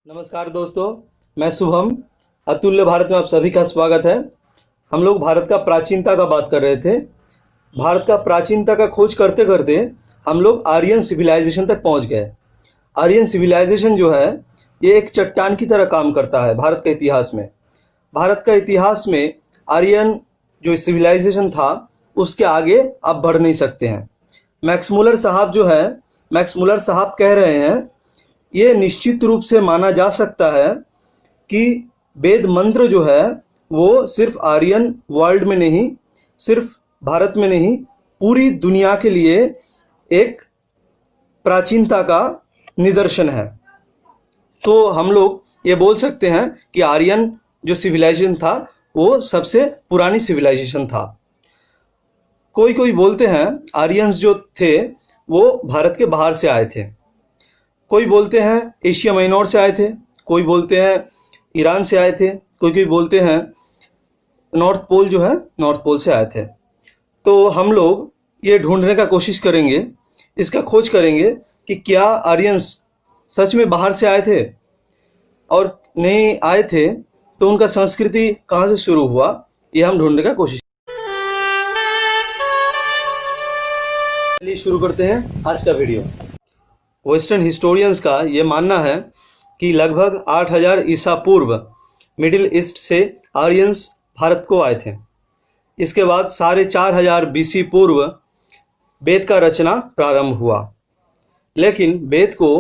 नमस्कार दोस्तों, मैं शुभम। अतुल्य भारत में आप सभी का स्वागत है। हम लोग भारत का प्राचीनता का बात कर रहे थे। भारत का प्राचीनता का खोज करते करते हम लोग आर्यन सिविलाइजेशन तक पहुंच गए। आर्यन सिविलाइजेशन जो है ये एक चट्टान की तरह काम करता है भारत के इतिहास में। भारत का इतिहास में आर्यन जो सिविलाइजेशन था उसके आगे आप बढ़ नहीं सकते हैं। मैक्स मुलर साहब कह रहे हैं ये निश्चित रूप से माना जा सकता है कि वेद मंत्र जो है वो सिर्फ आर्यन वर्ल्ड में नहीं, सिर्फ भारत में नहीं, पूरी दुनिया के लिए एक प्राचीनता का निदर्शन है। तो हम लोग ये बोल सकते हैं कि आर्यन जो सिविलाइजेशन था वो सबसे पुरानी सिविलाइजेशन था। कोई बोलते हैं आर्यंस जो थे वो भारत के बाहर से आए थे। कोई बोलते हैं एशिया माइनर से आए थे, कोई बोलते हैं ईरान से आए थे, कोई बोलते हैं नॉर्थ पोल जो है नॉर्थ पोल से आए थे। तो हम लोग ये ढूंढने का कोशिश करेंगे, इसका खोज करेंगे कि क्या आर्यंस सच में बाहर से आए थे, और नहीं आए थे तो उनका संस्कृति कहाँ से शुरू हुआ, ये हम ढूंढने का कोशिश। चलिए शुरू करते हैं आज का वीडियो। वेस्टर्न हिस्टोरियंस का ये मानना है कि लगभग 8000 ईसा पूर्व मिडिल ईस्ट से आर्यंस भारत को आए थे। इसके बाद 4500 बीसी पूर्व वेद का रचना प्रारंभ हुआ, लेकिन वेद को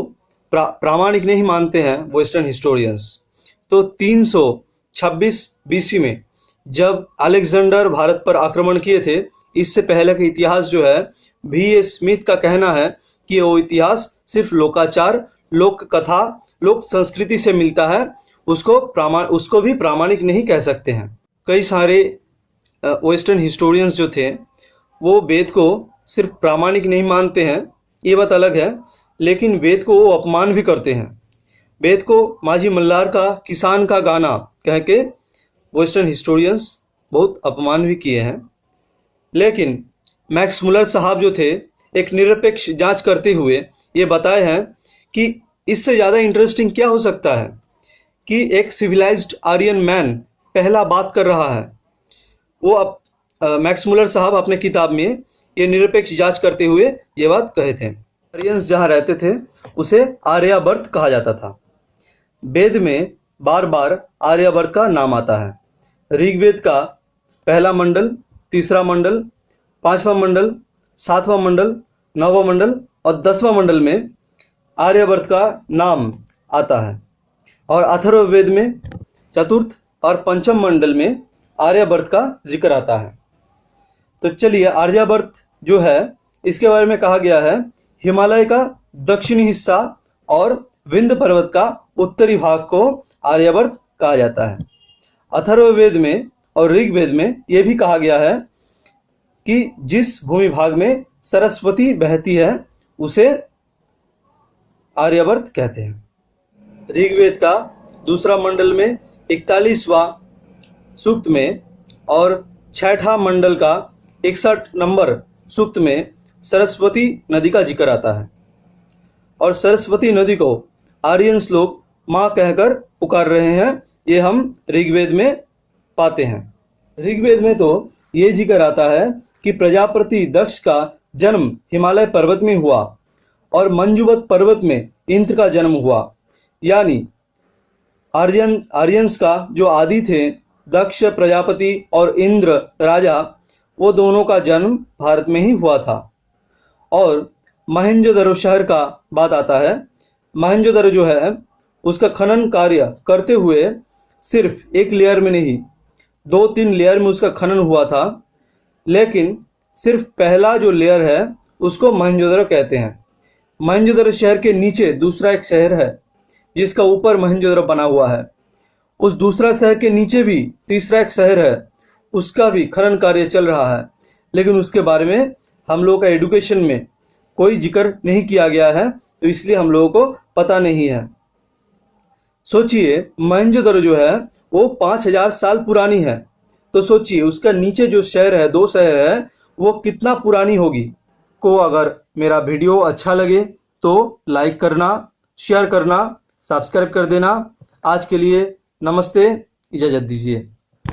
प्रामाणिक नहीं मानते हैं वेस्टर्न हिस्टोरियंस। तो 326 बीसी में जब अलेक्जेंडर भारत पर आक्रमण किए थे, इससे पहले का इतिहास जो है V.A. स्मिथ का कहना है कि वो इतिहास सिर्फ लोकाचार, लोक कथा, लोक संस्कृति से मिलता है, उसको भी प्रामाणिक नहीं कह सकते हैं। कई सारे वेस्टर्न हिस्टोरियंस जो थे वो वेद को सिर्फ प्रामाणिक नहीं मानते हैं, ये बात अलग है, लेकिन वेद को वो अपमान भी करते हैं। वेद को माझी मल्हार का किसान का गाना कह के वेस्टर्न हिस्टोरियंस बहुत अपमान भी किए हैं। लेकिन मैक्स मुलर साहब जो थे एक निरपेक्ष जांच करते हुए ये बताए हैं कि इससे ज़्यादा इंटरेस्टिंग क्या हो सकता है कि एक सिविलाइज्ड आर्यन मैन पहला बात कर रहा है। वो अब मैक्स मुलर साहब अपने किताब में ये निरपेक्ष जांच करते हुए ये बात कहे थे। आर्यंस जहाँ रहते थे उसे आर्यावर्त कहा जाता था। वेद में बार बार आर्यावर्त का नाम आता है। ऋग्वेद का पहला मंडल, तीसरा मंडल, पांचवा मंडल, सातवां मंडल, नौवां मंडल और 10वां मंडल में आर्यावर्त का नाम आता है, और अथर्ववेद में चतुर्थ और पंचम मंडल में आर्यावर्त का जिक्र आता है। तो चलिए, आर्यावर्त जो है इसके बारे में कहा गया है हिमालय का दक्षिणी हिस्सा और विंध्य पर्वत का उत्तरी भाग को आर्यावर्त कहा जाता है। अथर्ववेद में और ऋग्वेद में यह भी कहा गया है कि जिस भूमि भाग में सरस्वती बहती है उसे आर्यावर्त कहते हैं। ऋग्वेद का दूसरा मंडल में 41वां सूक्त में और छठा मंडल का 61 नंबर सूक्त में सरस्वती नदी का जिक्र आता है, और सरस्वती नदी को आर्यंस लोग माँ कहकर पुकार रहे हैं, ये हम ऋग्वेद में पाते हैं। ऋग्वेद में तो ये जिक्र आता है कि प्रजापति दक्ष का जन्म हिमालय पर्वत में हुआ और मंजुवत पर्वत में इंद्र का जन्म हुआ। यानी आर्यंस का जो आदि थे दक्ष प्रजापति और इंद्र राजा, वो दोनों का जन्म भारत में ही हुआ था। और मोहनजोदड़ो शहर का बात आता है। मोहनजोदड़ो जो है उसका खनन कार्य करते हुए सिर्फ एक लेयर में नहीं, 2-3 लेयर में उसका खनन हुआ था, लेकिन सिर्फ पहला जो लेयर है उसको मोहनजोदड़ो कहते हैं। मोहनजोदड़ो शहर के नीचे दूसरा एक शहर है जिसका ऊपर मोहनजोदड़ो बना हुआ है। उस दूसरा शहर के नीचे भी तीसरा एक शहर है, उसका भी खनन कार्य चल रहा है, लेकिन उसके बारे में हम लोगों का एजुकेशन में कोई जिक्र नहीं किया गया है, तो इसलिए हम लोगों को पता नहीं है। सोचिए, मोहनजोदड़ो जो है वो 5000 साल पुरानी है, तो सोचिए उसका नीचे जो शहर है, 2 शहर है, वो कितना पुरानी होगी। को अगर मेरा वीडियो अच्छा लगे तो लाइक करना, शेयर करना, सब्सक्राइब कर देना। आज के लिए नमस्ते, इजाज़त दीजिए।